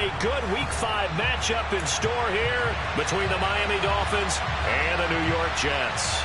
A good Week 5 matchup in store here between the Miami Dolphins and the New York Jets.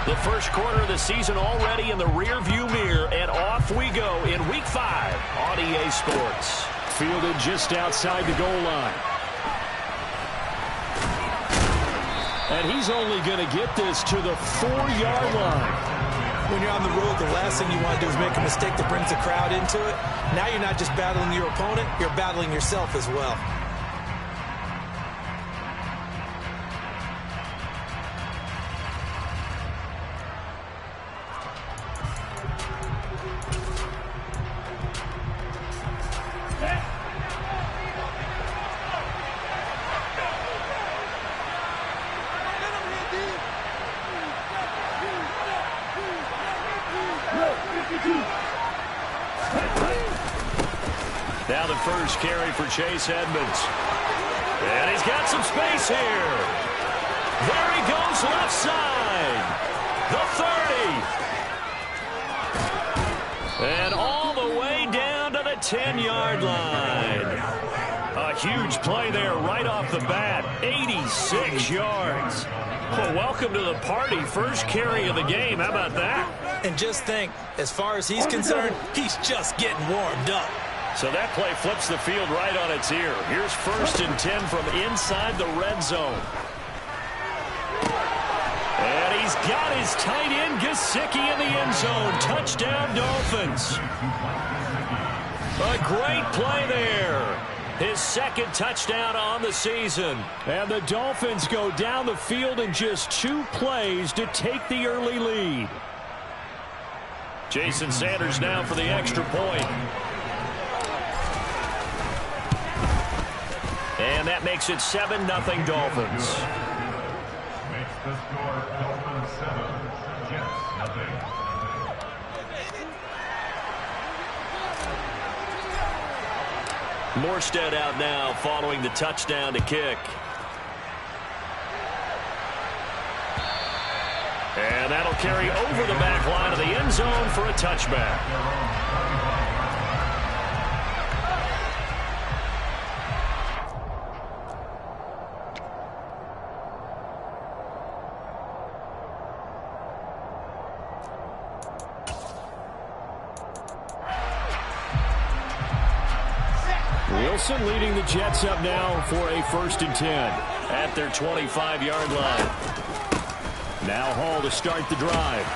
The first quarter of the season already in the rearview mirror, and off we go in Week 5 on EA Sports. Fielded just outside the goal line. And he's only going to get this to the 4-yard line. When you're on the road, the last thing you want to do is make a mistake that brings the crowd into it. Now you're not just battling your opponent, you're battling yourself as well. Now the first carry for Chase Edmonds. And he's got some space here. There he goes left side. The 30. And all the way down to the 10-yard line. A huge play there right off the bat. 86 yards. Well, welcome to the party. First carry of the game. How about that? And just think, as far as he's concerned, he's just getting warmed up. So that play flips the field right on its ear. Here's 1st and 10 from inside the red zone. And he's got his tight end, Gesicki, in the end zone. Touchdown, Dolphins. A great play there. His second touchdown on the season. And the Dolphins go down the field in just 2 plays to take the early lead. Jason Sanders now for the extra point. And that makes it 7-0 Dolphins. Makes the score Dolphins 7, Jets nothing. Morstead out now following the touchdown to kick. And that'll carry over the back line of the end zone for a touchback. Wilson leading the Jets up now for a 1st and 10 at their 25-yard line. Now Hall to start the drive.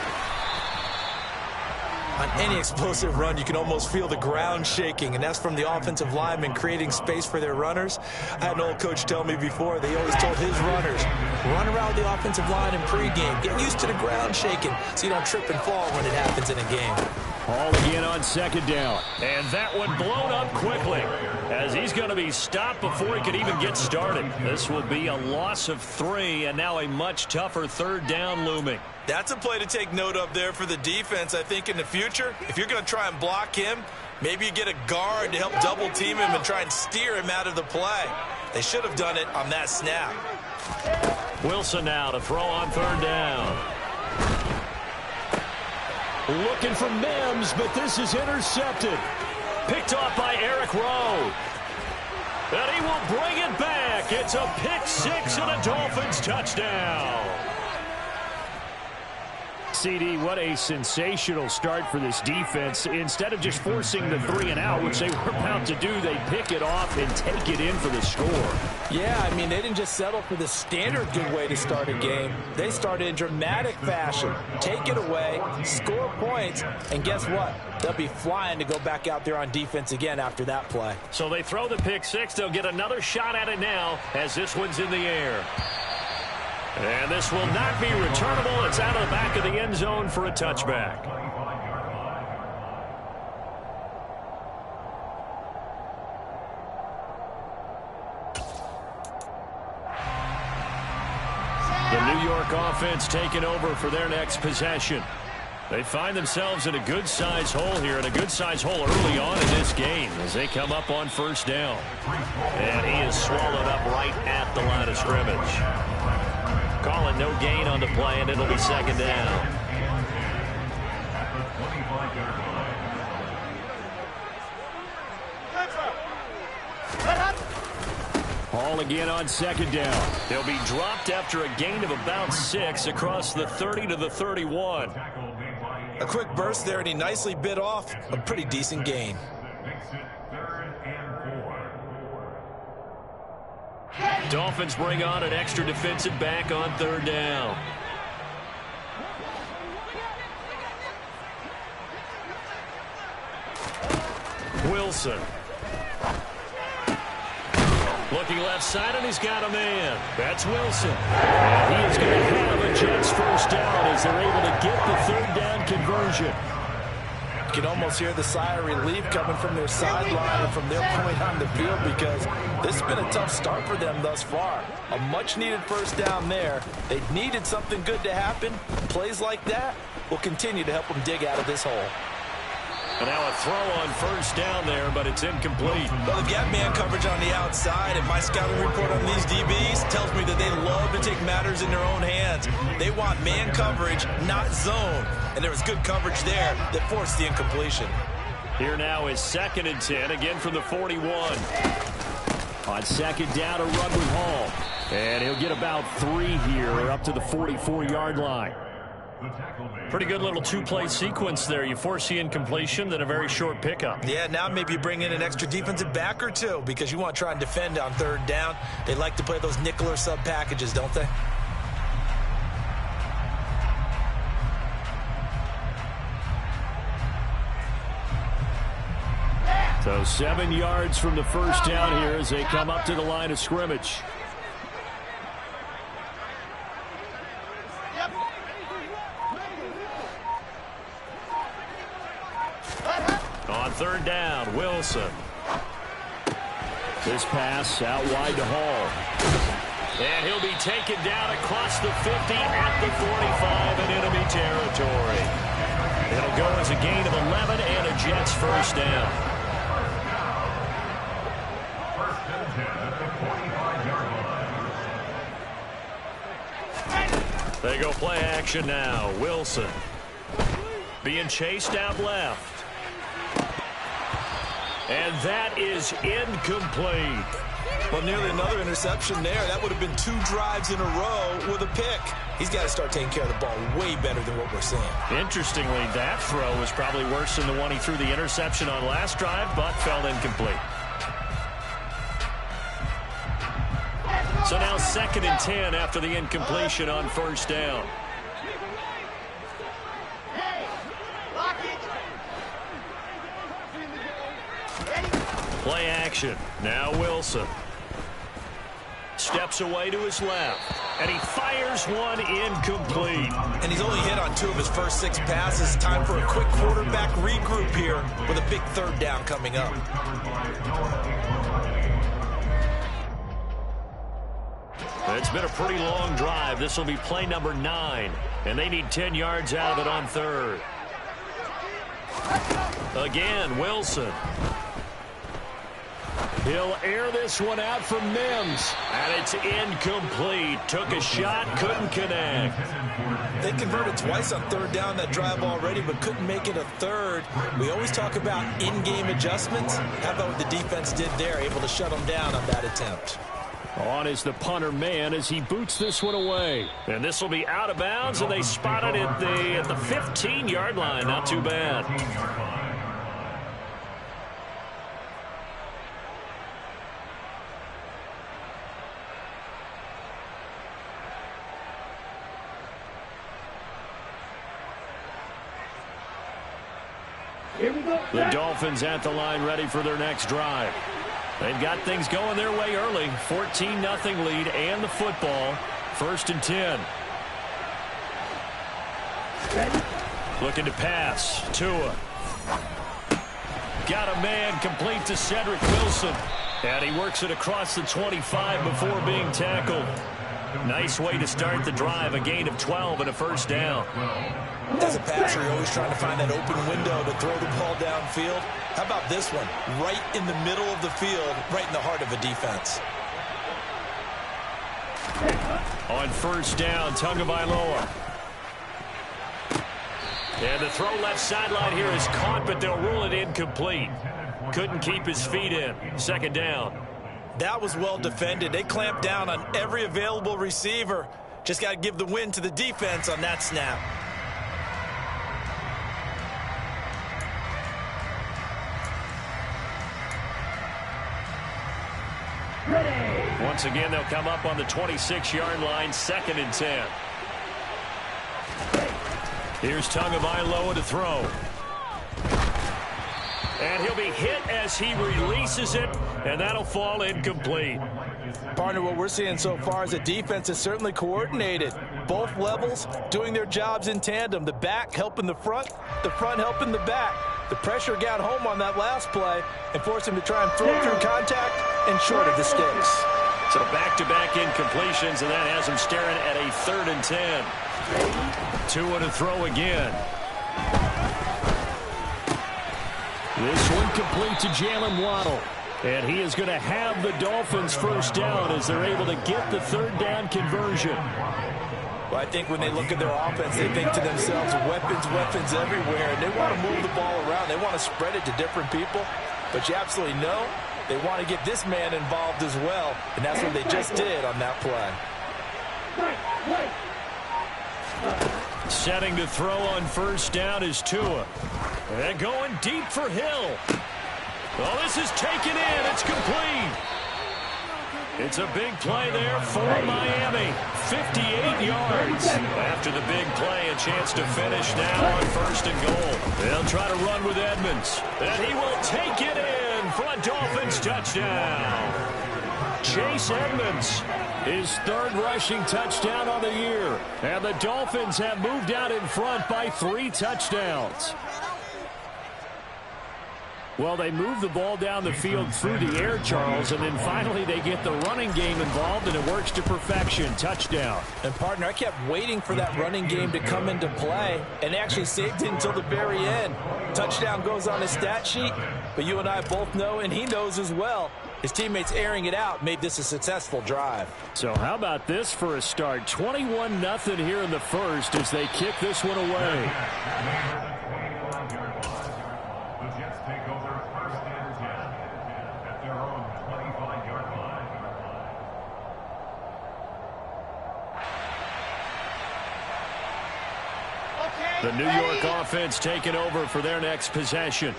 On any explosive run, you can almost feel the ground shaking, and that's from the offensive linemen creating space for their runners. I had an old coach tell me before, they always told his runners, run around the offensive line in pregame. Get used to the ground shaking so you don't trip and fall when it happens in a game. Hall again on 2nd down. And that one blown up quickly as he's going to be stopped before he could even get started. This will be a loss of 3, and now a much tougher 3rd down looming. That's a play to take note of there for the defense. I think in the future, if you're going to try and block him, maybe you get a guard to help double team him and try and steer him out of the play. They should have done it on that snap. Wilson now to throw on 3rd down. Looking for Mims, but this is intercepted. Picked off by Eric Rowe. And he will bring it back. It's a pick 6 and a Dolphins touchdown. CD, what a sensational start for this defense. Instead of just forcing the 3 and out, which they were about to do, they pick it off and take it in for the score. Yeah, I mean, they didn't just settle for the standard good way to start a game. They started in dramatic fashion. Take it away, score points, and guess what? They'll be flying to go back out there on defense again after that play. So they throw the pick 6. They'll get another shot at it now as this one's in the air. And this will not be returnable. It's out of the back of the end zone for a touchback. The New York offense taking over for their next possession. They find themselves in a good-sized hole here, and a good-sized hole early on in this game as they come up on first down. And he is swallowed up right at the line of scrimmage. Calling no gain on the play, and it'll be second down. Hall again on second down. They'll be dropped after a gain of about 6 across the 30 to the 31. A quick burst there, and he nicely bit off a pretty decent gain. Dolphins bring on an extra defensive back on third down. Wilson. Looking left side, and he's got a man. That's Wilson. And he is going to have a Jets first down as they're able to get the third down conversion. You can almost hear the sigh of relief coming from their sideline and from their point on the field, because this has been a tough start for them thus far. A much-needed first down there. They needed something good to happen. Plays like that will continue to help them dig out of this hole. And now a throw on first down there, but it's incomplete. Well, they've got man coverage on the outside, and my scouting report on these DBs tells me that they love to take matters in their own hands. They want man coverage, not zone. And there was good coverage there that forced the incompletion. Here now is 2nd and 10, again from the 41. On second down, a run with Hall. And he'll get about 3 here up to the 44-yard line. Pretty good little two-play sequence there. You force the incompletion, then a very short pickup. Yeah, now maybe you bring in an extra defensive back or two, because you want to try and defend on third down. They like to play those nickel or sub packages, don't they? So 7 yards from the first down here as they come up to the line of scrimmage. On third down, Wilson. This pass out wide to Hall. And he'll be taken down across the 50 at the 45 in enemy territory. It'll go as a gain of 11 and a Jets first down. First and 10 at the 45-yard line. They go play action now. Wilson being chased out left. And that is incomplete. Well, nearly another interception there. That would have been 2 drives in a row with a pick. He's got to start taking care of the ball way better than what we're seeing. Interestingly, that throw was probably worse than the one he threw the interception on last drive, but fell incomplete. So now 2nd and 10 after the incompletion on first down. Play action. Now Wilson. Steps away to his left. And he fires one incomplete. And he's only hit on 2 of his first 6 passes. Time for a quick quarterback regroup here with a big third down coming up. It's been a pretty long drive. This will be play number 9. And they need 10 yards out of it on third. Again, Wilson. He'll air this one out for Mims. And it's incomplete. Took a shot, couldn't connect. They converted twice on third down that drive already, but couldn't make it a third. We always talk about in-game adjustments. How about what the defense did there, able to shut them down on that attempt? On is the punter man as he boots this one away. And this will be out of bounds, and they spot it at the 15-yard line. Not too bad. The Dolphins at the line ready for their next drive. They've got things going their way early. 14-0 lead and the football. 1st and 10. Looking to pass. Tua. Got a man complete to Cedric Wilson. And he works it across the 25 before being tackled. Nice way to start the drive, a gain of 12 and a first down. As a passer, you're always trying to find that open window to throw the ball downfield. How about this one? Right in the middle of the field, right in the heart of a defense. On first down, Tagovailoa. And the throw left sideline here is caught, but they'll rule it incomplete. Couldn't keep his feet in. Second down. That was well defended. They clamped down on every available receiver. Just got to give the win to the defense on that snap. Once again, they'll come up on the 26-yard line, 2nd and 10. Here's Tagovailoa to throw. And he'll be hit as he releases it, and that'll fall incomplete. Partner, what we're seeing so far is the defense is certainly coordinated. Both levels doing their jobs in tandem. The back helping the front helping the back. The pressure got home on that last play and forced him to try and throw through contact and short of the sticks. So back-to-back incompletions, and that has him staring at a 3rd and 10. Tua to throw again. This one complete to Jalen Waddle. And he is going to have the Dolphins first down as they're able to get the 3rd down conversion. Well, I think when they look at their offense, they think to themselves, weapons everywhere. And they want to move the ball around. They want to spread it to different people. But you absolutely know they want to get this man involved as well. And that's what they just did on that play. Setting to throw on first down is Tua. And going deep for Hill. Oh, this is taken in. It's complete. It's a big play there for Miami. 58 yards. After the big play, a chance to finish now on 1st and goal. They'll try to run with Edmonds. And he will take it in for a Dolphins touchdown. Chase Edmonds, his 3rd rushing touchdown on the year. And the Dolphins have moved out in front by 3 touchdowns. Well, they move the ball down the field through the air, Charles, and then finally they get the running game involved, and it works to perfection. Touchdown. And, partner, I kept waiting for that running game to come into play and actually saved it until the very end. Touchdown goes on his stat sheet, but you and I both know, and he knows as well, his teammates airing it out made this a successful drive. So how about this for a start? 21-0 here in the first as they kick this one away. The New York offense taking over for their next possession.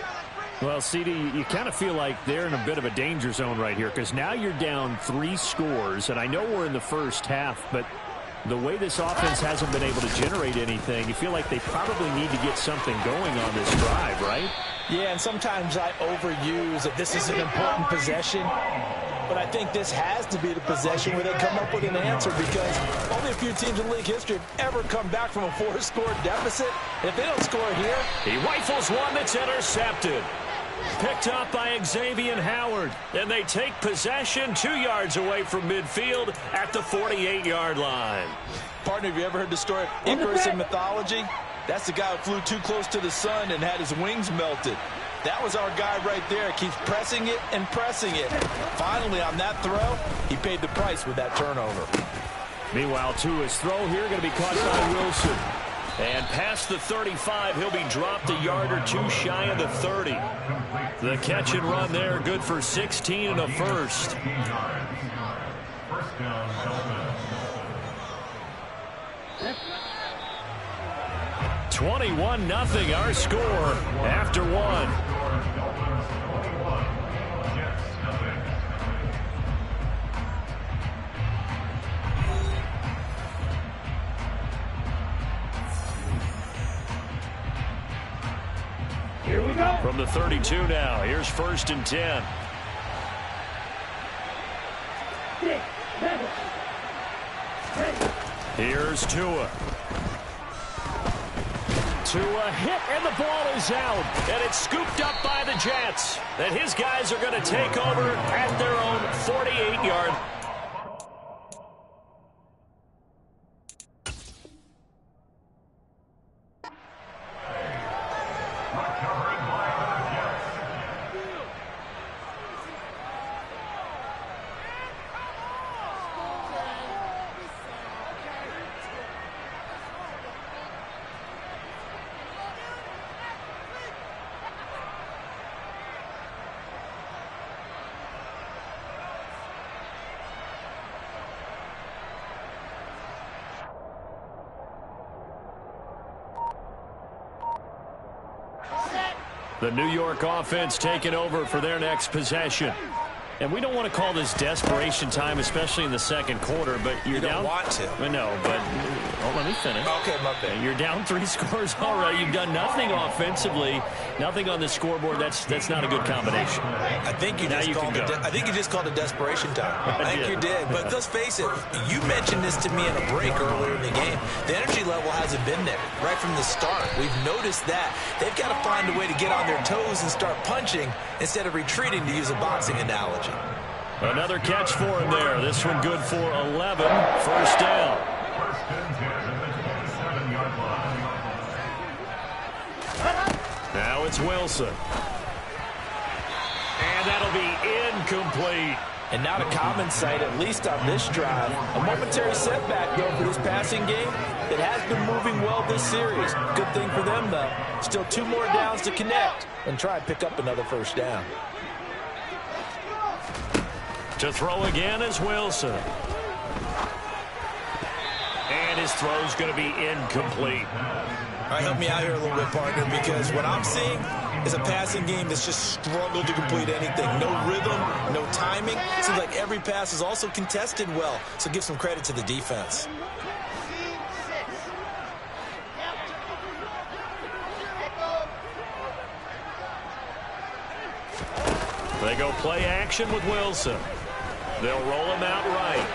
Well, CD, you kind of feel like they're in a bit of a danger zone right here because now you're down 3 scores, and I know we're in the first half, but the way this offense hasn't been able to generate anything, you feel like they probably need to get something going on this drive, right? Yeah, and sometimes I overuse that this is an important possession. But I think this has to be the possession where they come up with an answer because only a few teams in league history have ever come back from a 4-score deficit. And if they don't score here, he rifles one that's intercepted. Picked up by Xavier Howard. And they take possession 2 yards away from midfield at the 48-yard line. Partner, have you ever heard the story of Icarus in mythology? That's the guy who flew too close to the sun and had his wings melted. That was our guy right there. Keeps pressing it and pressing it. Finally, on that throw, he paid the price with that turnover. Meanwhile, Tua's throw here going to be caught by Wilson. And past the 35, he'll be dropped a yard or 2 shy of the 30. The catch and run there, good for 16 and a first. 21-0 our score after 1. Here we go. From the 32 now, here's 1st and 10. 6, 7. Here's Tua. Tua hit, and the ball is out. And it's scooped up by the Jets. And his guys are going to take over at their own 48-yard. The New York offense taking over for their next possession. And we don't want to call this desperation time, especially in the second quarter, but you're down. You don't want to. I know, but let me finish. Okay, my bad. You're down 3 scores already. You've done nothing offensively, nothing on the scoreboard. That's not a good combination. I think you just called it desperation time. I think you did. But let's face it, you mentioned this to me in a break earlier in the game. The energy level hasn't been there right from the start. We've noticed that. They've got to find a way to get on their toes and start punching instead of retreating, to use a boxing analogy. Another catch for him there. This one good for 11. First down. First and 10 at the 27-yard line. Now it's Wilson. And that'll be incomplete. And not a common sight, at least on this drive. A momentary setback, though, for this passing game that has been moving well this series. Good thing for them, though. Still 2 more downs to connect and try and pick up another first down. To throw again is Wilson. And his throw's going to be incomplete. All right, help me out here a little bit, partner, because what I'm seeing is a passing game that's just struggled to complete anything. No rhythm, no timing. Seems like every pass is also contested well, so give some credit to the defense. They go play action with Wilson. They'll roll him out right.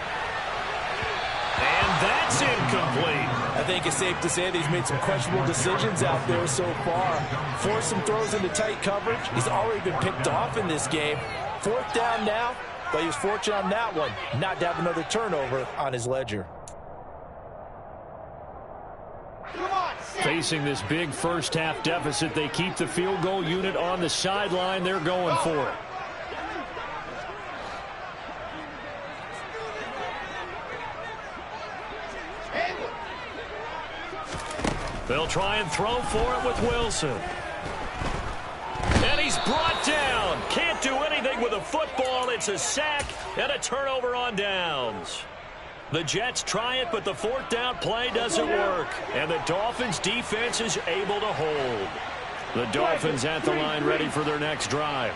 And that's incomplete. I think it's safe to say that he's made some questionable decisions out there so far. Forced some throws into tight coverage. He's already been picked off in this game. 4th down now, but he was fortunate on that one not to have another turnover on his ledger. Facing this big first-half deficit, they keep the field goal unit on the sideline. They're going for it. They'll try and throw for it with Wilson. And he's brought down. Can't do anything with a football. It's a sack and a turnover on downs. The Jets try it, but the 4th down play doesn't work. And the Dolphins defense is able to hold. The Dolphins at the line ready for their next drive.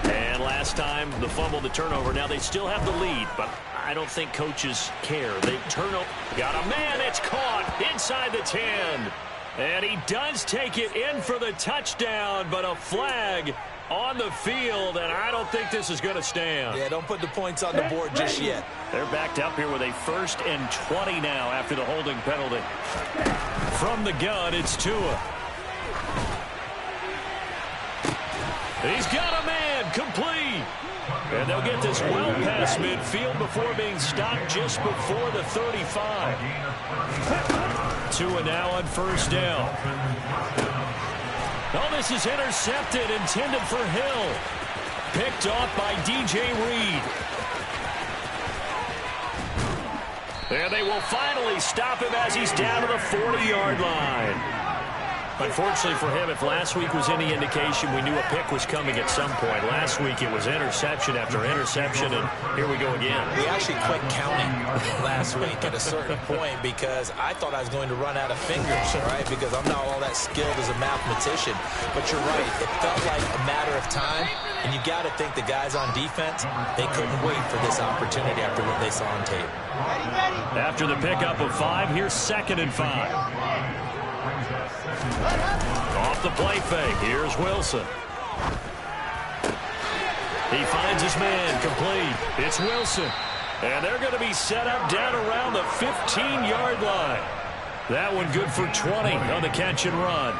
And last time, the fumble, the turnover. Now they still have the lead, but I don't think coaches care. They turn over. Got a man. It's caught inside the 10. And he does take it in for the touchdown, but a flag on the field, and I don't think this is going to stand. Yeah, don't put the points on the board just yet. They're backed up here with a 1st and 20 now after the holding penalty. From the gun, it's Tua. He's got a man, complete. And they'll get this well past midfield before being stopped just before the 35. Tua now on 1st down. Oh, this is intercepted, intended for Hill. Picked off by DJ Reed. And they will finally stop him as he's down to the 40-yard line. Unfortunately for him, if last week was any indication, we knew a pick was coming at some point. Last week it was interception after interception, and here we go again. We actually quit counting last week at a certain point because I thought I was going to run out of fingers, right? Because I'm not all that skilled as a mathematician. But you're right. It felt like a matter of time, and you got to think the guys on defense, they couldn't wait for this opportunity after what they saw on tape. After the pickup of 5, here's 2nd and 5. Off the play fake. Here's Wilson. He finds his man, complete. It's Wilson. And they're going to be set up down around the 15-yard line. That one good for 20 on the catch and run.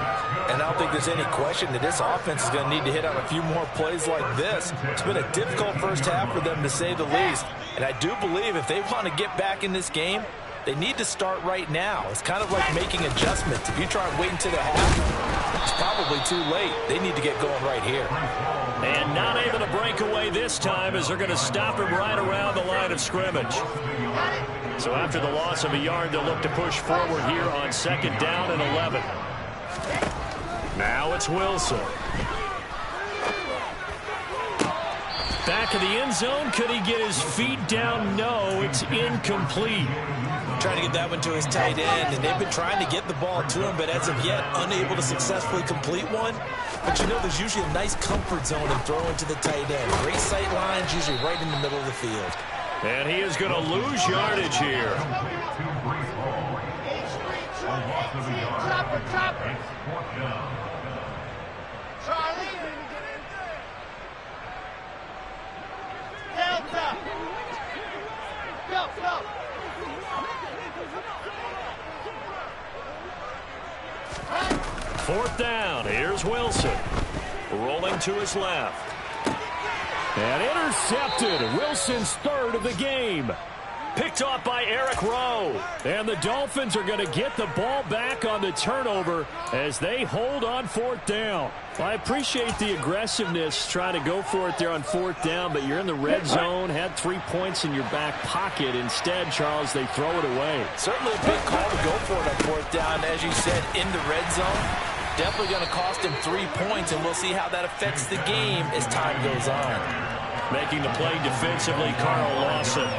And I don't think there's any question that this offense is going to need to hit on a few more plays like this. It's been a difficult first half for them, to say the least. And I do believe if they want to get back in this game, they need to start right now. It's kind of like making adjustments. If you try and wait until the half, it's probably too late. They need to get going right here. And not able to break away this time as they're going to stop him right around the line of scrimmage. So after the loss of a yard, they'll look to push forward here on 2nd down and 11. Now it's Wilson. Back of the end zone. Could he get his feet down? No, it's incomplete. Trying to get that one to his tight end, and they've been trying to get the ball to him, but as of yet, unable to successfully complete one. But you know there's usually a nice comfort zone in throwing to the tight end. Great sight lines, usually right in the middle of the field. And he is going to lose yardage here. Fourth down. Here's Wilson. Rolling to his left. And intercepted. Wilson's third of the game. Picked off by Eric Rowe. And the Dolphins are going to get the ball back on the turnover as they hold on fourth down. I appreciate the aggressiveness trying to go for it there on fourth down, but you're in the red zone, had 3 points in your back pocket. Instead, Charles, they throw it away. Certainly a big call to go for it on fourth down, as you said, in the red zone. Definitely going to cost him 3 points, and we'll see how that affects the game as time goes on. Making the play defensively, Carl Lawson.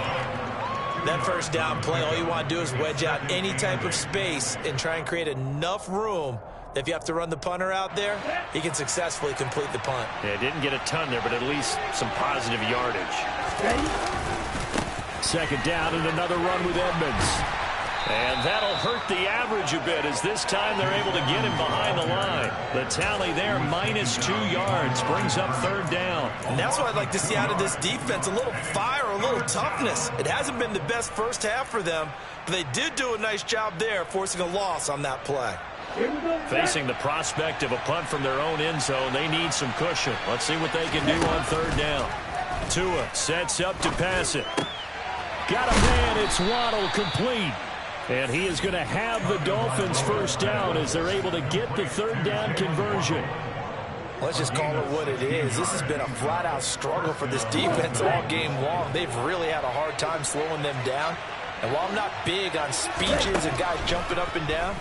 That first down play, all you want to do is wedge out any type of space and try and create enough room that if you have to run the punter out there, he can successfully complete the punt. Yeah, didn't get a ton there, but at least some positive yardage. Second down and another run with Edmonds. And that'll hurt the average a bit as this time they're able to get him behind the line. The tally there, -2 yards, brings up third down. And that's what I'd like to see out of this defense, a little fire, a little toughness. It hasn't been the best first half for them, but they did do a nice job there, forcing a loss on that play. Facing the prospect of a punt from their own end zone, they need some cushion. Let's see what they can do on third down. Tua sets up to pass it. Got a man, it's Waddle, complete. And he is going to have the Dolphins first down as they're able to get the third down conversion. Let's just call it what it is. This has been a flat-out struggle for this defense all game long. They've really had a hard time slowing them down. And while I'm not big on speeches and guys jumping up and down,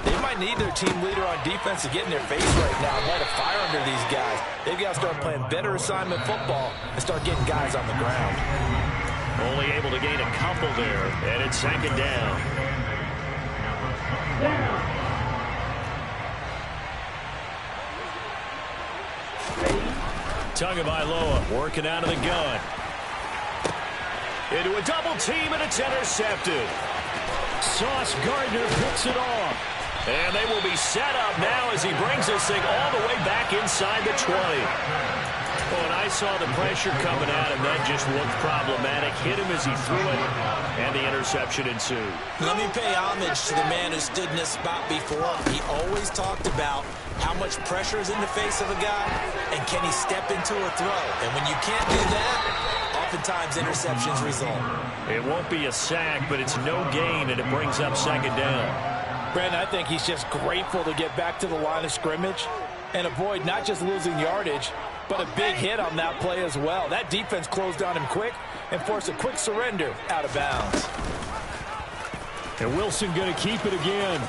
they might need their team leader on defense to get in their face right now and light a fire under these guys. They've got to start playing better assignment football and start getting guys on the ground. Only able to gain a couple there, and it's second down. Tagovailoa working out of the gun. Into a double team, and it's intercepted. Sauce Gardner picks it off. And they will be set up now as he brings this thing all the way back inside the 20. Oh, and I saw the pressure coming at him. That just looked problematic. Hit him as he threw it, and the interception ensued. Let me pay homage to the man who stood in this spot before. He always talked about how much pressure is in the face of a guy, and can he step into a throw. And when you can't do that, oftentimes interceptions result. It won't be a sack, but it's no gain, and it brings up second down. Brandon, I think he's just grateful to get back to the line of scrimmage and avoid not just losing yardage, but a big hit on that play as well. That defense closed on him quick and forced a quick surrender out of bounds. And Wilson going to keep it again.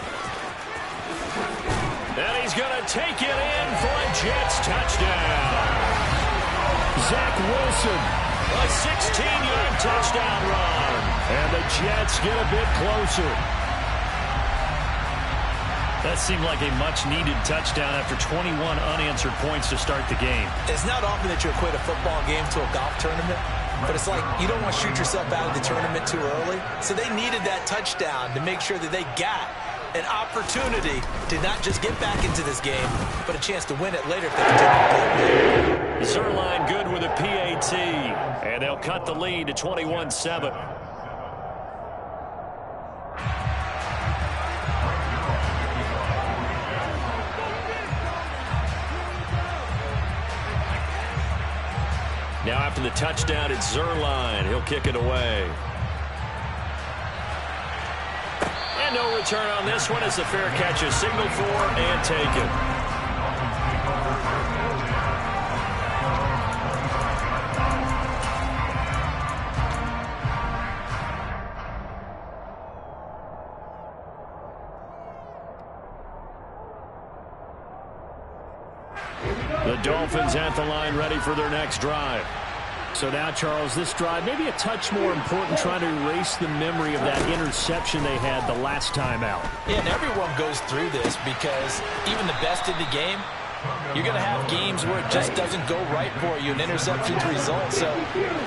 And he's going to take it in for a Jets touchdown. Zach Wilson. A 16-yard touchdown run. And the Jets get a bit closer. That seemed like a much-needed touchdown after 21 unanswered points to start the game. It's not often that you equate a football game to a golf tournament, but it's like you don't want to shoot yourself out of the tournament too early. So they needed that touchdown to make sure that they got an opportunity to not just get back into this game, but a chance to win it later if they continue to play. Zuerlein good with a PAT, and they'll cut the lead to 21-7. Now after the touchdown, it's Zuerlein. He'll kick it away. And no return on this one as the fair catch is signaled for and taken. The Dolphins at the line ready for their next drive. So now, Charles, this drive maybe a touch more important, trying to erase the memory of that interception they had the last time out. Yeah, and everyone goes through this because even the best in the game You're going to have games where it just doesn't go right for you, and interceptions result. So,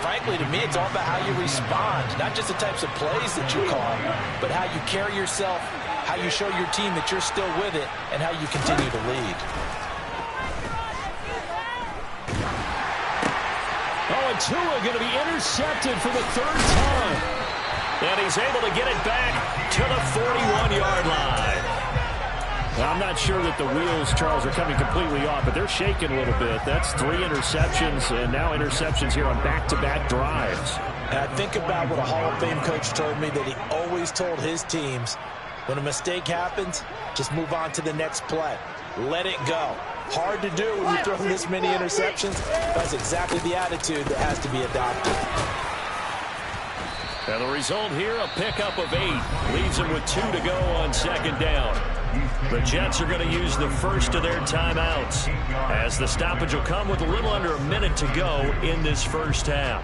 frankly, to me, it's all about how you respond, not just the types of plays that you call, but how you carry yourself, how you show your team that you're still with it, and how you continue to lead. Oh, and Tua going to be intercepted for the third time. And he's able to get it back to the 41-yard line. Now, I'm not sure that the wheels, Charles, are coming completely off, but they're shaking a little bit. That's 3 interceptions, and now interceptions here on back-to-back drives. And I think about what a Hall of Fame coach told me that he always told his teams, when a mistake happens, just move on to the next play. Let it go. Hard to do when you throw this many interceptions. That's exactly the attitude that has to be adopted. And the result here, a pickup of 8. Leaves them with 2 to go on second down. The Jets are going to use the first of their timeouts, as the stoppage will come with a little under a minute to go in this first half.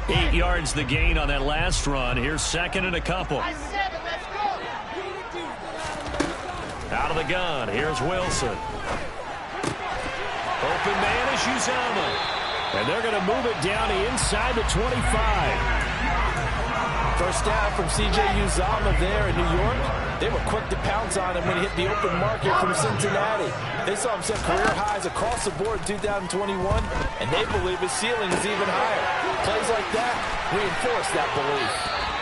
8 yards the gain on that last run. Here's second and a couple. Out of the gun, here's Wilson. Open man is Uzomah. And they're going to move it down to inside the 25. First down from C.J. Uzomah there in New York. They were quick to pounce on him when he hit the open market from Cincinnati. They saw him set career highs across the board in 2021, and they believe his ceiling is even higher. Plays like that reinforce that belief.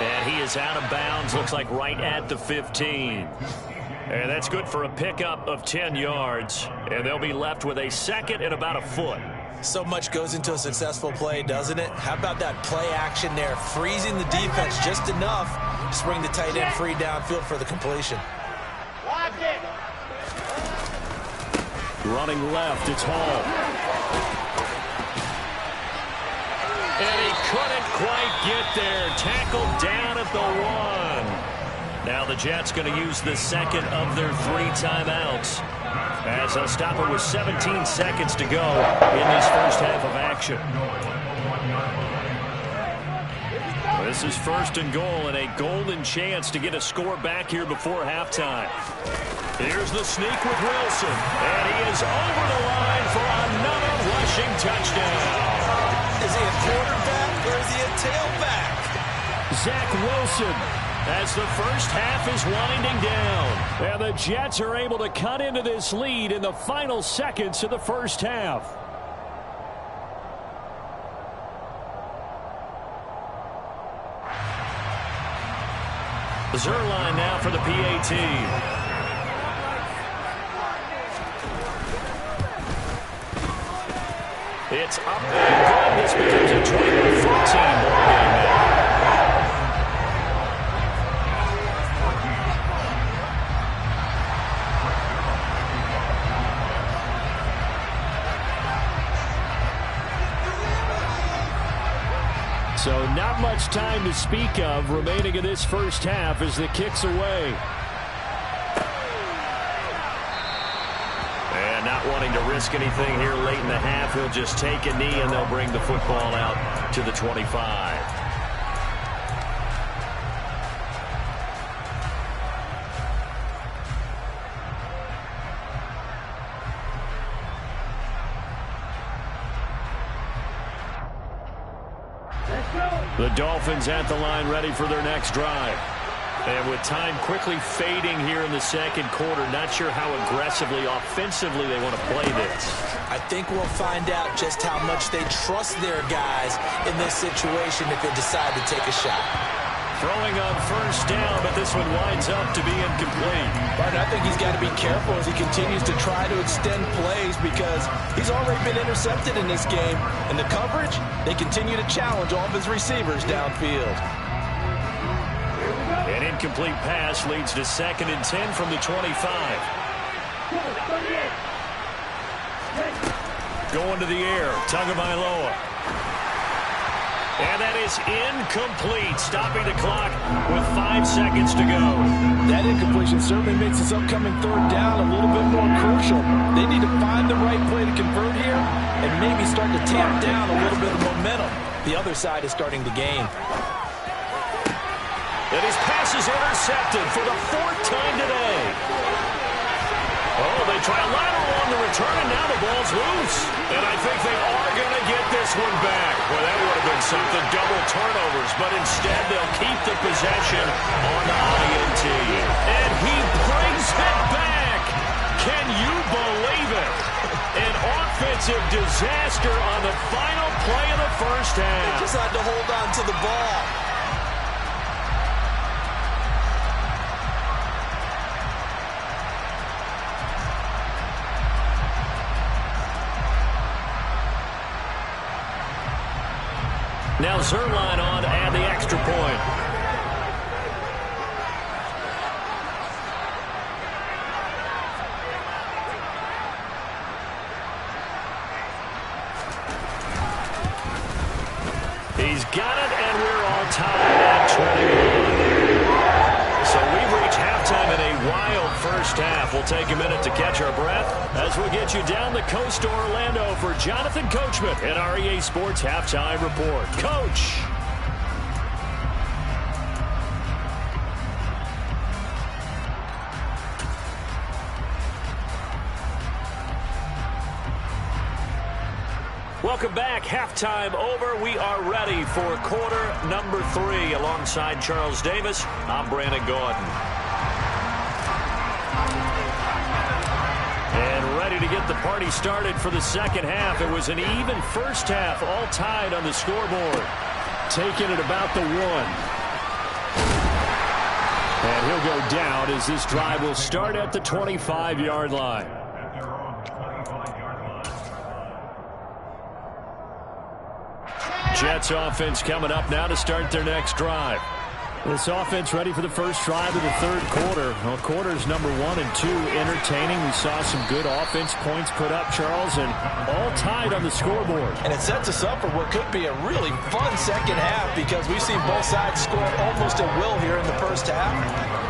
And he is out of bounds, looks like right at the 15. And that's good for a pickup of 10 yards. And they'll be left with a second and about a foot. So much goes into a successful play, doesn't it? How about that play action there? Freezing the defense just enough to bring the tight end free downfield for the completion. Running left, it's Hall. And he couldn't quite get there. Tackled down at the 1. Now the Jets going to use the second of their 3 timeouts, as they'll stop it with 17 seconds to go in this first half of action. This is first and goal, and a golden chance to get a score back here before halftime. Here's the sneak with Wilson, and he is over the line for another rushing touchdown. Is he a quarterback or is he a tailback? Zach Wilson, as the first half is winding down. And the Jets are able to cut into this lead in the final seconds of the first half. Zuerlein now for the PAT. It's up and good. This becomes a 21-14 ball game now. So not much time to speak of remaining in this first half as the kick's away. And not wanting to risk anything here late in the half, he'll just take a knee and they'll bring the football out to the 25. The Dolphins at the line ready for their next drive. And with time quickly fading here in the second quarter, not sure how aggressively, offensively they want to play this. I think we'll find out just how much they trust their guys in this situation if they decide to take a shot. Throwing on first down, but this one winds up to be incomplete. Martin, I think he's got to be careful as he continues to try to extend plays because he's already been intercepted in this game. And the coverage, they continue to challenge all of his receivers downfield. An incomplete pass leads to second and 10 from the 25. Going to the air, Tagovailoa. And that is incomplete, stopping the clock with 5 seconds to go. That incompletion certainly makes this upcoming third down a little bit more crucial. They need to find the right play to convert here and maybe start to tamp down a little bit of momentum. The other side is starting the game. And his pass is intercepted for the 4th time today. try a lateral on the return, and now the ball's loose. And I think they are going to get this one back. Well, that would have been something, double turnovers, but instead they'll keep the possession on the INT. And he brings it back. Can you believe it? An offensive disaster on the final play of the first half. They just had to hold on to the ball. Now Zuerlein on to add the extra point. He's got it, and we're all tied at 21. So we've reached halftime in a wild first half. We'll take a minute to catch our breath as we get you down the coast to Orlando for Jonathan Coachman at our EA Sports Halftime Report. Coach. Welcome back. Halftime over. We are ready for quarter number 3. Alongside Charles Davis, I'm Brandon Gaudin. And ready to get the party started for the second half. It was an even first half, all tied on the scoreboard. Taking it about the 1. And he'll go down as this drive will start at the 25-yard line. Jets offense coming up now to start their next drive. This offense ready for the first drive of the third quarter. Well, quarters number 1 and 2 entertaining. We saw some good offense points put up, Charles, and all tied on the scoreboard. And it sets us up for what could be a really fun second half because we've seen both sides score almost at will here in the first half.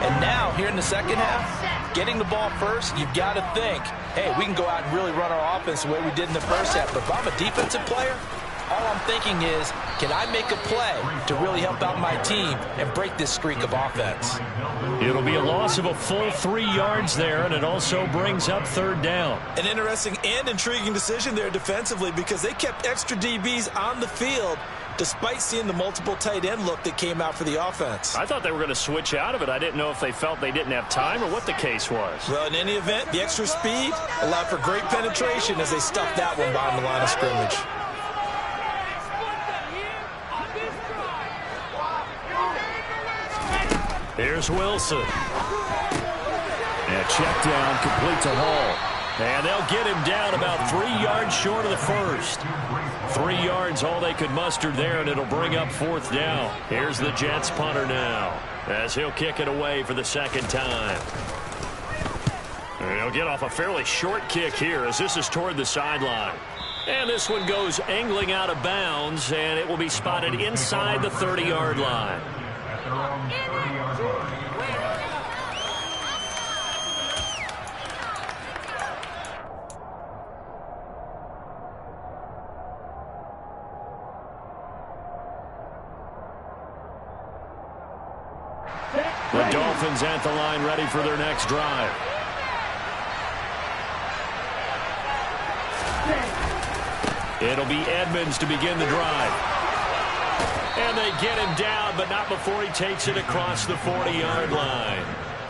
And now, here in the second half, getting the ball first, you've got to think, hey, we can go out and really run our offense the way we did in the first half. But if I'm a defensive player, all I'm thinking is, can I make a play to really help out my team and break this streak of offense? It'll be a loss of a full 3 yards there, and it also brings up third down. An interesting and intriguing decision there defensively because they kept extra DBs on the field despite seeing the multiple tight end look that came out for the offense. I thought they were going to switch out of it. I didn't know if they felt they didn't have time or what the case was. Well, in any event, the extra speed allowed for great penetration as they stuffed that one behind the line of scrimmage. Here's Wilson. And check down, complete to Hall. And they'll get him down about 3 yards short of the first. 3 yards, all they could muster there, and it'll bring up fourth down. Here's the Jets punter now, as he'll kick it away for the second time. And he'll get off a fairly short kick here, as this is toward the sideline. And this one goes angling out of bounds, and it will be spotted inside the 30-yard line. The Dolphins at the line ready for their next drive. It'll be Edmonds to begin the drive. And they get him down, but not before he takes it across the 40-yard line.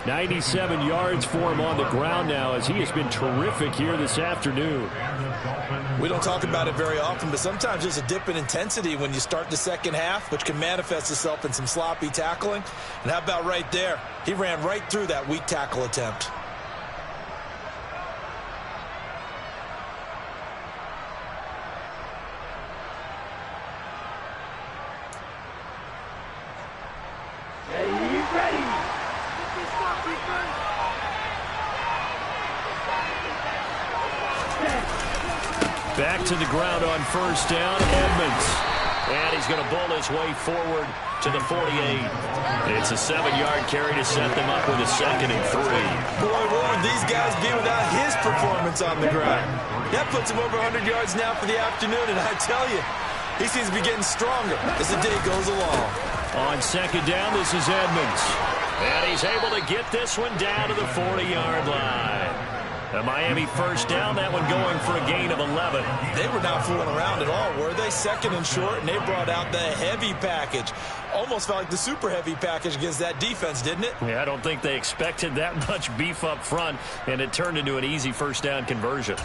97 yards for him on the ground now as he has been terrific here this afternoon. We don't talk about it very often, but sometimes there's a dip in intensity when you start the second half, which can manifest itself in some sloppy tackling. And how about right there? He ran right through that weak tackle attempt. Back to the ground on first down, Edmonds. And he's going to bull his way forward to the 48. It's a 7-yard carry to set them up with a 2nd and 3. Boy, what would these guys be without his performance on the ground? That puts him over 100 yards now for the afternoon, and I tell you, he seems to be getting stronger as the day goes along. On second down, this is Edmonds. And he's able to get this one down to the 40-yard line. A Miami first down, that one going for a gain of 11. They were not fooling around at all, were they? Second and short, and they brought out the heavy package. Almost felt like the super heavy package against that defense, didn't it? Yeah, I don't think they expected that much beef up front, and it turned into an easy first down conversion.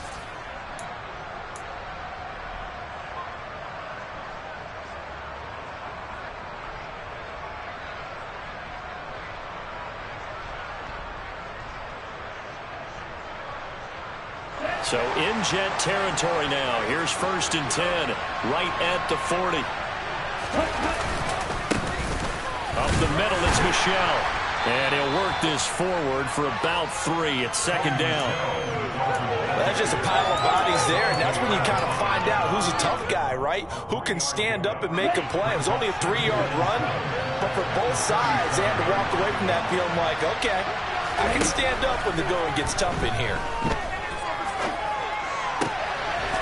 So in Jet territory now. Here's 1st and 10, right at the 40. Up the middle, it's Michel. And he'll work this forward for about 3. It's 2nd down. That's just a pile of bodies there, and that's when you kind of find out who's a tough guy, right? Who can stand up and make a play. It was only a 3-yard run, but for both sides, they had to walk away from that field like, okay, I can stand up when the going gets tough in here.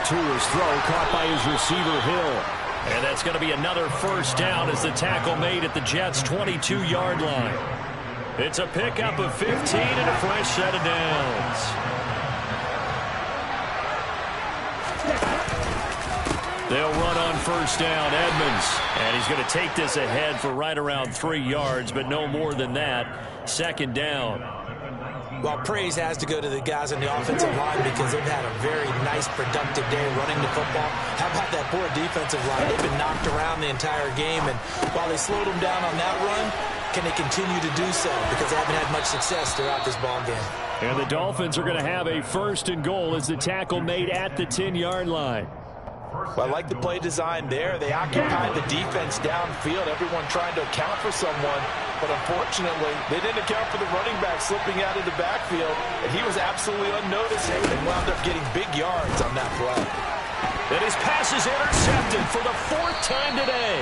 To his throw, caught by his receiver, Hill. And that's going to be another first down as the tackle made at the Jets' 22-yard line. It's a pickup of 15 and a fresh set of downs. They'll run on first down, Edmonds. And he's going to take this ahead for right around 3 yards, but no more than that. 2nd down. Well, praise has to go to the guys on the offensive line because they've had a very nice, productive day running the football. How about that poor defensive line? They've been knocked around the entire game, and while they slowed them down on that run, can they continue to do so? Because they haven't had much success throughout this ball game. And the Dolphins are going to have a 1st and goal as the tackle made at the 10-yard line. Well, I like the play design there. They occupied the defense downfield, everyone trying to account for someone. But unfortunately, they didn't account for the running back slipping out of the backfield, and he was absolutely unnoticed and wound up getting big yards on that play. And his pass is intercepted for the 4th time today.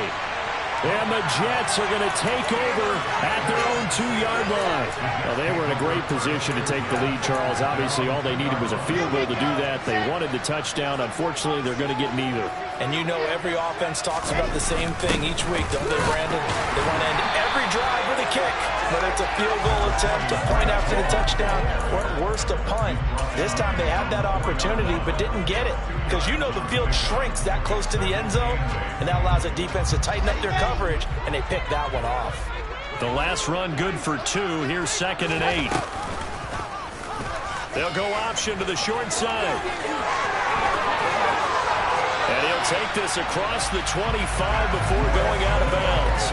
And the Jets are going to take over at their own 2-yard line. Well, they were in a great position to take the lead, Charles. Obviously, all they needed was a field goal to do that. They wanted the touchdown. Unfortunately, they're going to get neither. And you know every offense talks about the same thing each week, don't they, Brandon? They want to end every drive with a kick, whether it's a field goal attempt, a point after the touchdown, or at worst, a punt. This time they had that opportunity but didn't get it because you know the field shrinks that close to the end zone, and that allows the defense to tighten up their coverage, and they picked that one off. The last run good for 2. Here's 2nd and 8. They'll go option to the short side. And he'll take this across the 25 before going out of bounds.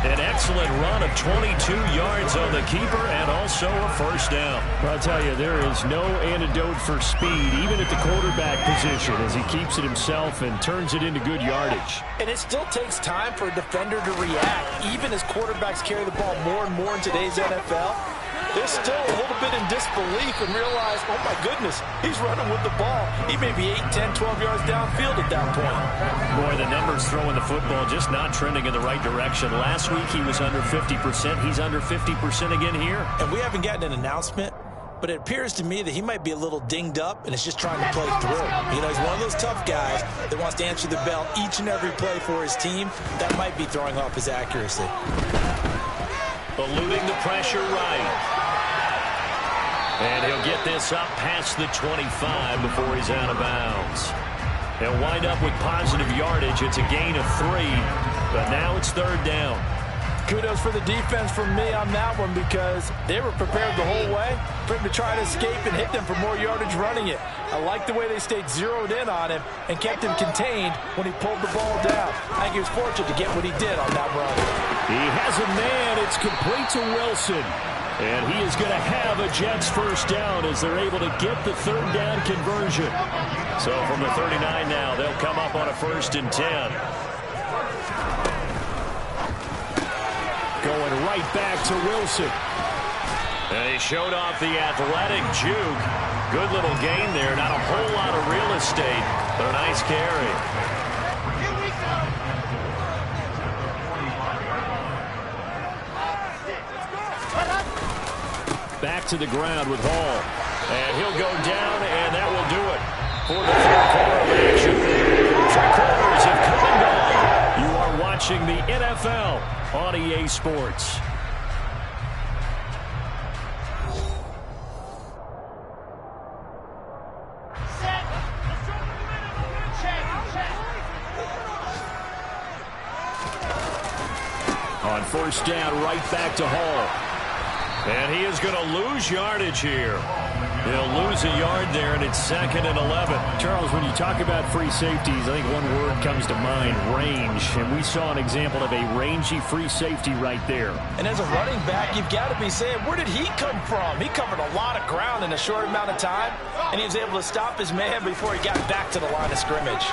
An excellent run of 22 yards on the keeper and also a first down. Well, I'll tell you, there is no antidote for speed, even at the quarterback position, as he keeps it himself and turns it into good yardage. And it still takes time for a defender to react, even as quarterbacks carry the ball more and more in today's NFL. They're still a little bit in disbelief and realize, oh my goodness, he's running with the ball. He may be 8, 10, 12 yards downfield at that point. Boy, the numbers throwing the football just not trending in the right direction. Last week he was under 50%. He's under 50% again here. And we haven't gotten an announcement, but it appears to me that he might be a little dinged up and is just trying to play through. You know, he's one of those tough guys that wants to answer the bell each and every play for his team. That might be throwing off his accuracy. Eluding the pressure right. And he'll get this up past the 25 before he's out of bounds. He'll wind up with positive yardage. It's a gain of 3, but now it's 3rd down. Kudos for the defense from me on that one because they were prepared the whole way for him to try to escape and hit them for more yardage running it. I like the way they stayed zeroed in on him and kept him contained when he pulled the ball down. I think he was fortunate to get what he did on that run. He has a man. It's complete to Wilson. And he is going to have a Jets first down as they're able to get the 3rd down conversion. So from the 39 now, they'll come up on a 1st and 10. Going right back to Wilson. And he showed off the athletic juke. Good little gain there. Not a whole lot of real estate, but a nice carry. Back to the ground with Hall. And he'll go down, and that will do it for the 3rd quarter of action. 3 quarters have come and gone. You are watching the NFL on EA Sports. On first down, right back to Hall. And he is going to lose yardage here. He'll lose a yard there, and it's 2nd and 11. Charles, when you talk about free safeties, I think one word comes to mind, range. And we saw an example of a rangy free safety right there. And as a running back, you've got to be saying, where did he come from? He covered a lot of ground in a short amount of time, and he was able to stop his man before he got back to the line of scrimmage.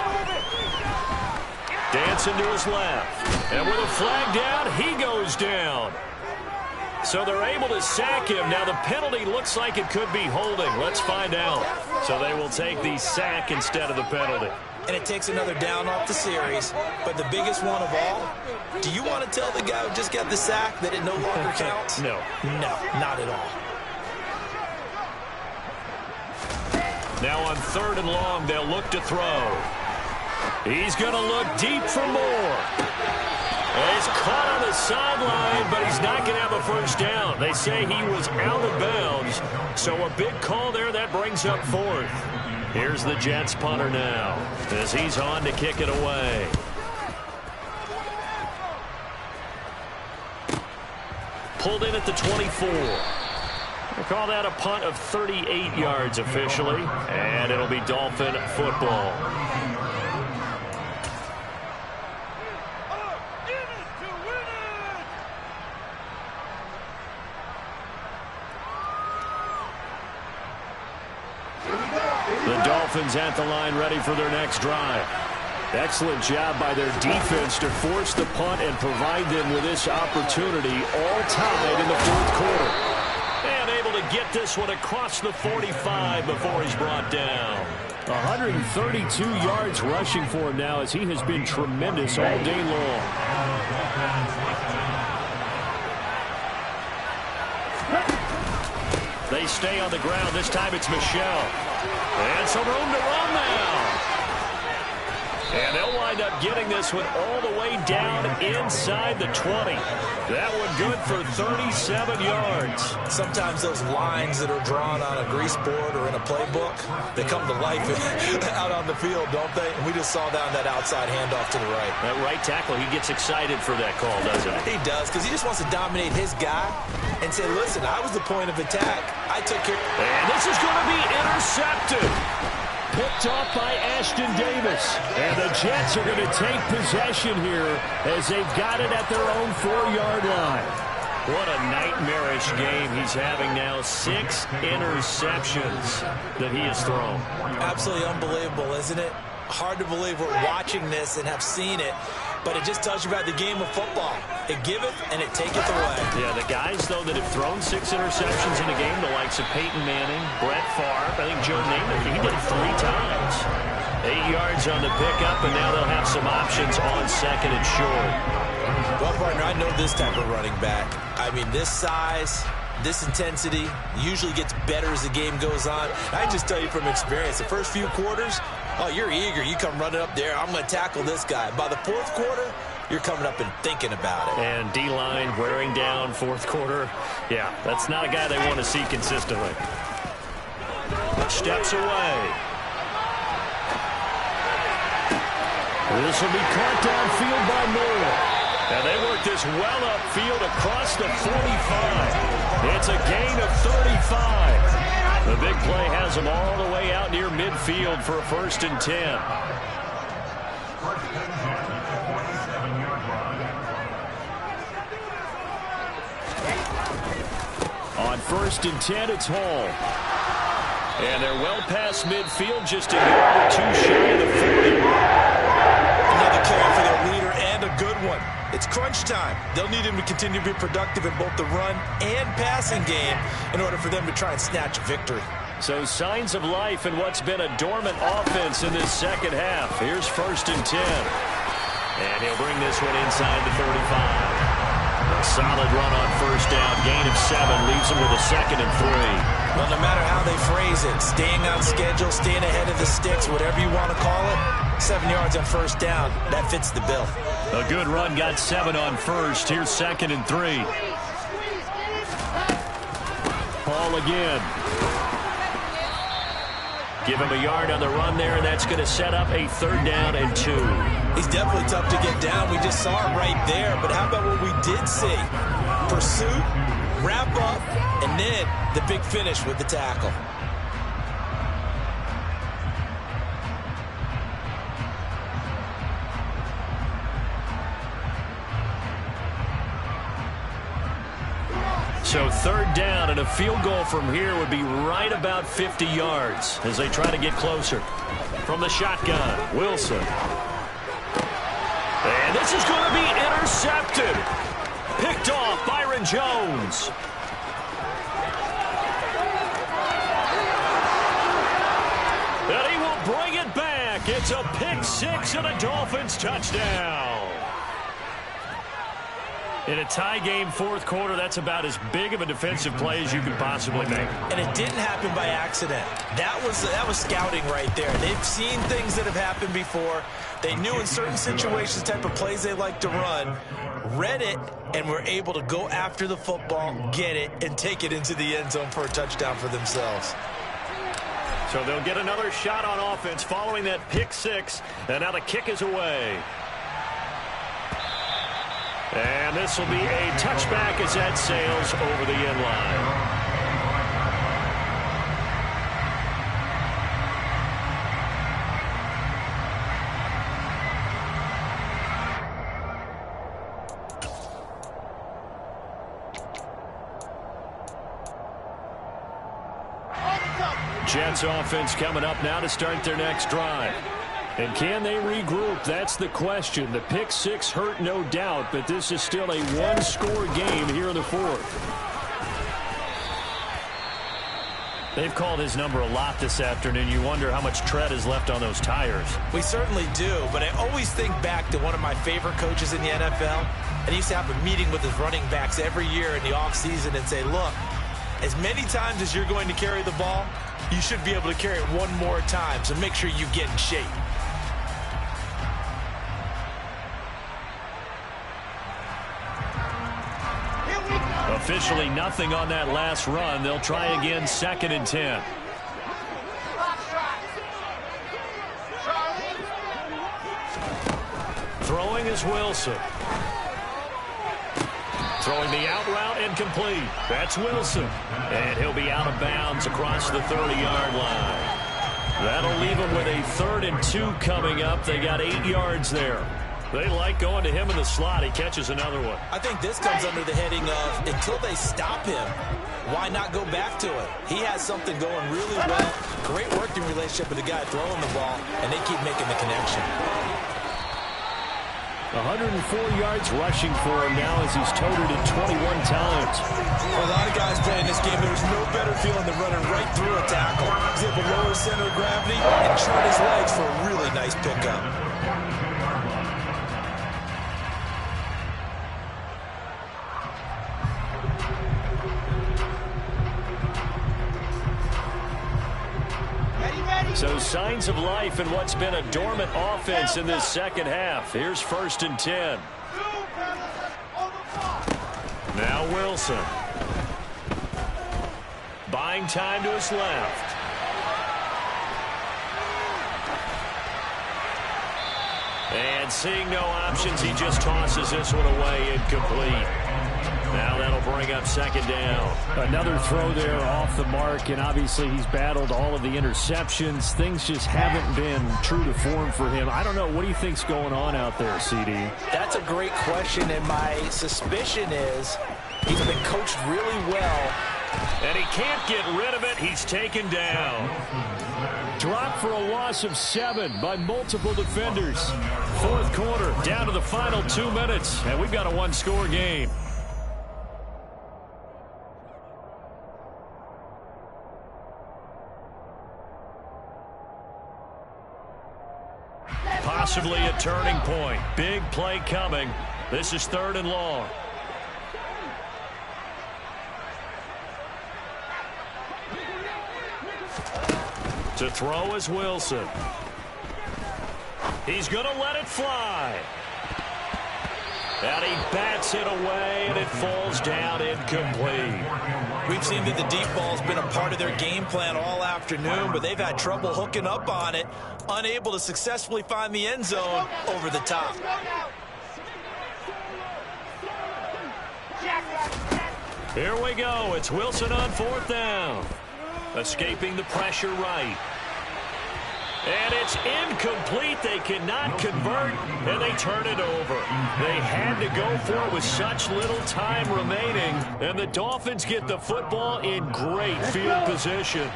Dancing to his left. And with a flag down, he goes down. So they're able to sack him. Now the penalty looks like it could be holding. Let's find out. So they will take the sack instead of the penalty. And it takes another down off the series. But the biggest one of all, do you want to tell the guy who just got the sack that it no longer counts? No. No, not at all. Now on 3rd and long, they'll look to throw. He's going to look deep for more. He's caught on the sideline, but he's not going to have a first down. They say he was out of bounds. So a big call there that brings up 4th. Here's the Jets punter now as he's on to kick it away. Pulled in at the 24. We'll call that a punt of 38 yards officially, and it'll be Dolphin football. The Dolphins at the line, ready for their next drive. Excellent job by their defense to force the punt and provide them with this opportunity, all tied in the 4th quarter. And able to get this one across the 45 before he's brought down. 132 yards rushing for him now as he has been tremendous all day long. They stay on the ground. This time it's Michel. And some room to run now. And they'll wind up getting this one all the way down inside the 20. That one good for 37 yards. Sometimes those lines that are drawn on a grease board or in a playbook, they come to life out on the field, don't they? And we just saw that on that outside handoff to the right. That right tackle, he gets excited for that call, doesn't he? He does, because he just wants to dominate his guy and say, listen, I was the point of attack. I took care. And this is going to be intercepted. Picked off by Ashton Davis. And the Jets are going to take possession here as they've got it at their own 4-yard line. What a nightmarish game he's having now. 6 interceptions that he has thrown. Absolutely unbelievable, isn't it? Hard to believe we're watching this and have seen it. But it just tells you about the game of football. It giveth and it taketh away. Yeah, the guys, though, that have thrown 6 interceptions in a game, the likes of Peyton Manning, Brett Favre, I think Joe Namath, he did it 3 times. 8 yards on the pickup, and now they'll have some options on 2nd and short. Well, partner, I know this type of running back. I mean, this size, this intensity usually gets better as the game goes on. I just tell you from experience, the first few quarters, oh, you're eager. You come running up there. I'm going to tackle this guy. By the 4th quarter, you're coming up and thinking about it. And D-line wearing down 4th quarter. Yeah, that's not a guy they want to see consistently. Steps away. This will be caught downfield by Moore. And they work this well upfield across the 45. It's a gain of 35. The big play has them all the way out near midfield for a 1st and 10. On 1st and 10, it's Hall. And they're well past midfield, just a yard or 2 shy of the 40. Another carry for their leader and a good one. It's crunch time. They'll need him to continue to be productive in both the run and passing game in order for them to try and snatch a victory. So signs of life in what's been a dormant offense in this 2nd half. Here's 1st and 10. And he'll bring this one inside the 35. A solid run on 1st down. Gain of 7 leaves him with a 2nd and 3. Well, no matter how they phrase it, staying on schedule, staying ahead of the sticks, whatever you want to call it, 7 yards on 1st down, that fits the bill. A good run, got 7 on 1st. Here's 2nd and 3. Hall again. Give him a yard on the run there, and that's going to set up a 3rd down and 2. He's definitely tough to get down. We just saw it right there. But how about what we did see? Pursuit, wrap up, and then the big finish with the tackle. So 3rd down, and a field goal from here would be right about 50 yards as they try to get closer. From the shotgun, Wilson. And this is going to be intercepted. Picked off Byron Jones. And he will bring it back. It's a pick 6 and a Dolphins touchdown. In a tie game, 4th quarter, that's about as big of a defensive play as you can possibly make. And it didn't happen by accident. That was scouting right there. They've seen things that have happened before. They knew in certain situations the type of plays they like to run, read it, and were able to go after the football, get it, and take it into the end zone for a touchdown for themselves. So they'll get another shot on offense following that pick 6, and now the kick is away. And this will be a touchback as that sails over the end line. Jets offense coming up now to start their next drive. And can they regroup? That's the question. The pick 6 hurt, no doubt, but this is still a one-score game here in the 4th. They've called his number a lot this afternoon. You wonder how much tread is left on those tires. We certainly do, but I always think back to one of my favorite coaches in the NFL. And he used to have a meeting with his running backs every year in the offseason and say, look, as many times as you're going to carry the ball, you should be able to carry it one more time, so make sure you get in shape. Officially nothing on that last run. They'll try again, 2nd and 10. Throwing is Wilson. Throwing the out route incomplete. That's Wilson. And he'll be out of bounds across the 30-yard line. That'll leave him with a 3rd and 2 coming up. They got 8 yards there. They like going to him in the slot. He catches another one. I think this comes under the heading of until they stop him, why not go back to it? He has something going really well. Great working relationship with the guy throwing the ball, and they keep making the connection. 104 yards rushing for him now as he's toted it 21 times. For a lot of guys playing this game, there's no better feeling than running right through a tackle. He's able to lower his center of gravity and turn his legs for a really nice pickup. So signs of life in what's been a dormant offense in this second half. Here's 1st and 10. Now Wilson. Buying time to his left. And seeing no options, he just tosses this one away incomplete. Now that'll bring up 2nd down. Another throw there off the mark, and obviously he's battled all of the interceptions. Things just haven't been true to form for him. I don't know. What do you think's going on out there, CD? That's a great question, and my suspicion is he's been coached really well. And he can't get rid of it. He's taken down. Dropped for a loss of 7 by multiple defenders. 4th quarter, down to the final 2 minutes, and we've got a one-score game. Possibly a turning point. Big play coming. This is 3rd and long. To throw is Wilson. He's going to let it fly. And he bats it away, and it falls down incomplete. We've seen that the deep ball's been a part of their game plan all afternoon, but they've had trouble hooking up on it, unable to successfully find the end zone over the top. Here we go. It's Wilson on 4th down. Escaping the pressure right. And it's incomplete. They cannot convert, and they turn it over. They had to go for it with such little time remaining, and the Dolphins get the football in great field position.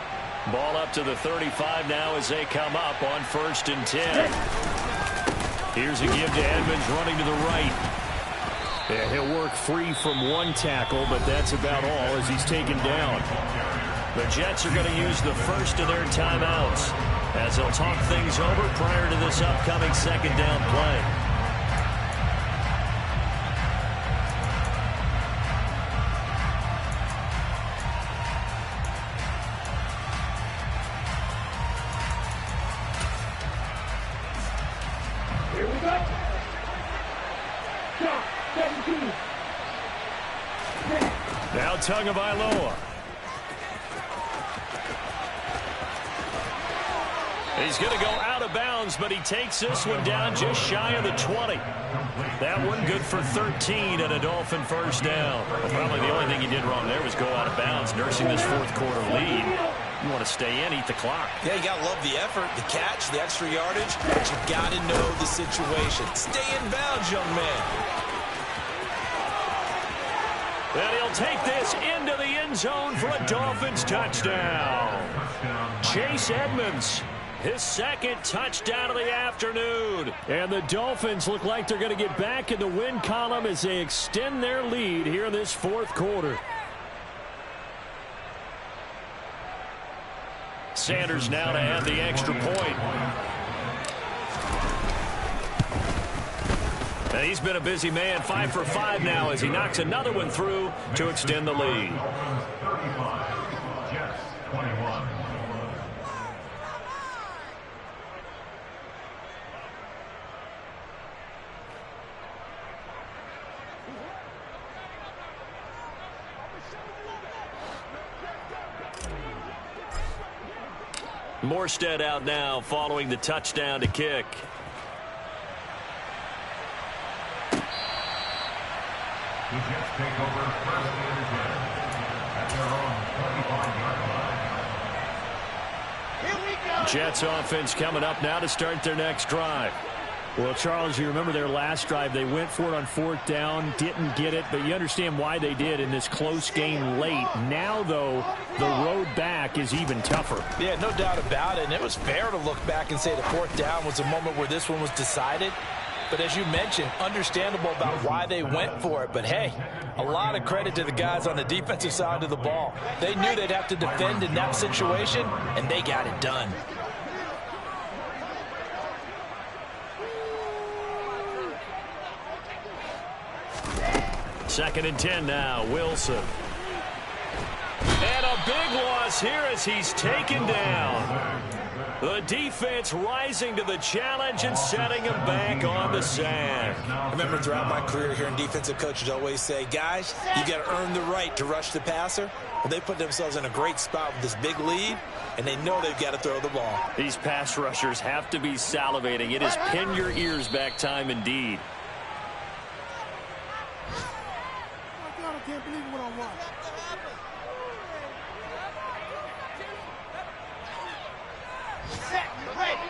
Ball up to the 35 now as they come up on 1st and 10. Here's a give to Edmonds running to the right. Yeah, he'll work free from one tackle, but that's about all as he's taken down. The Jets are going to use the first of their timeouts as they'll talk things over prior to this upcoming 2nd down play. Here we go. Stop. 17. Now Tagovailoa. He's going to go out of bounds, but he takes this one down just shy of the 20. That one good for 13 and a Dolphin 1st down. Well, probably the only thing he did wrong there was go out of bounds, nursing this 4th quarter lead. You want to stay in, eat the clock. Yeah, you got to love the effort, the catch, the extra yardage, but you got to know the situation. Stay in bounds, young man. And he'll take this into the end zone for a Dolphins touchdown. Chase Edmonds. His 2nd touchdown of the afternoon. And the Dolphins look like they're going to get back in the win column as they extend their lead here in this 4th quarter. Sanders now to add the extra point. And he's been a busy man, 5 for 5 now as he knocks another one through to extend the lead. 35. Jets 21. Morstead out now following the touchdown to kick. The Jets take over 1st and 10 at their own 25-yard line. Jets offense coming up now to start their next drive. Well, Charles, you remember their last drive. They went for it on 4th down, didn't get it, but you understand why they did in this close game late. Now, though, the road back is even tougher. Yeah, no doubt about it, and it was fair to look back and say the 4th down was a moment where this one was decided. But as you mentioned, understandable about why they went for it. But, hey, a lot of credit to the guys on the defensive side of the ball. They knew they'd have to defend in that situation, and they got it done. 2nd and 10 now, Wilson. And a big loss here as he's taken down. The defense rising to the challenge and setting him back on the sack. I remember throughout my career here in defensive coaches always say, guys, you got to earn the right to rush the passer. Well, they put themselves in a great spot with this big lead, and they know they've got to throw the ball. These pass rushers have to be salivating. It is pin your ears back time indeed. I can't believe what I watched. Set, ready.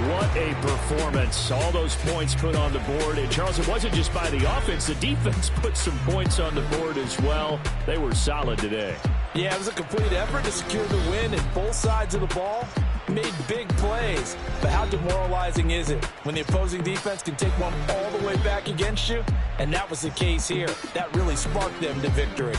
What a performance. All those points put on the board. And, Charles, it wasn't just by the offense. The defense put some points on the board as well. They were solid today. Yeah, it was a complete effort to secure the win in both sides of the ball. made big plays. But how demoralizing is it when the opposing defense can take one all the way back against you? And that was the case here. That really sparked them to victory.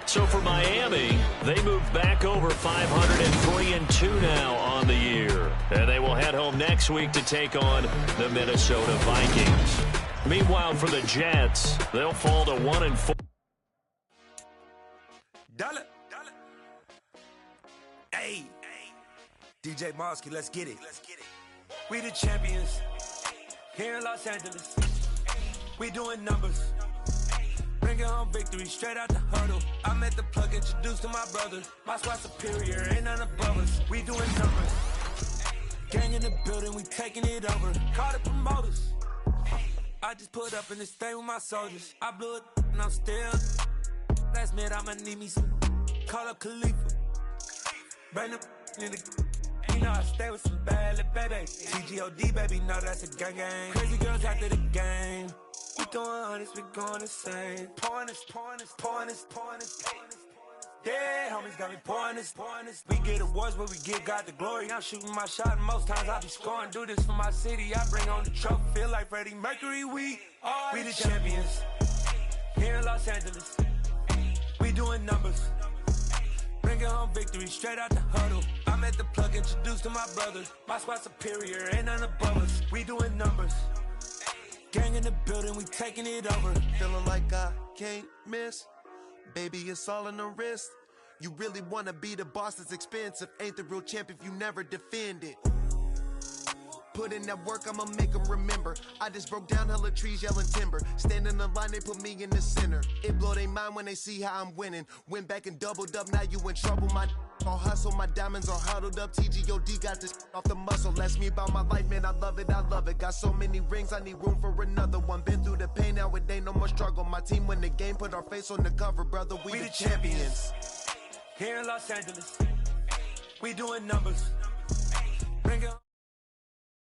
So for Miami, they move back over 503-2 now on the year. And they will head home next week to take on the Minnesota Vikings. Meanwhile, for the Jets, they'll fall to 1-4. Dollar. Hey. DJ Mosky, let's get it. We the champions here in Los Angeles. We doing numbers. Bringing home victory straight out the hurdle. I'm at the plug, introduced to my brothers. My squad superior, ain't none above us. We doing numbers. Gang in the building, we taking it over. Call the promoters. I just put up in this thing with my soldiers. I blew it and I'm still. Last minute I'ma need me some. Call up Khalifa. Bring up in the. You know I stay with some bad little baby. TGOD baby, know that's a gang. Crazy girls after the game. We doing honest, we going insane. Pouring this. Yeah, homies got me pouring this. We get awards, but we give God the glory. I'm shooting my shot, and most times I be scoring. Do this for my city, I bring on the trophy. Feel like Freddie Mercury, we the champions here in Los Angeles. We doing numbers. Bringing home victory straight out the huddle. I'm at the plug, introduced to my brothers. My squad superior, ain't none above us. We doing numbers. Gang in the building, we taking it over. Feeling like I can't miss. Baby, it's all in the wrist. You really wanna be the boss, it's expensive. Ain't the real champ if you never defend it. Put in that work, I'ma make them remember. I just broke down hella trees, yelling timber. Stand in the line, they put me in the center. It blow their mind when they see how I'm winning. Went back and doubled up, now you in trouble. My all hustle, my diamonds are huddled up. TGOD got this off the muscle. That's me about my life, man, I love it. Got so many rings, I need room for another one. Been through the pain, now it ain't no more struggle. My team win the game, put our face on the cover, brother. We the champions. Here in Los Angeles, we doing numbers.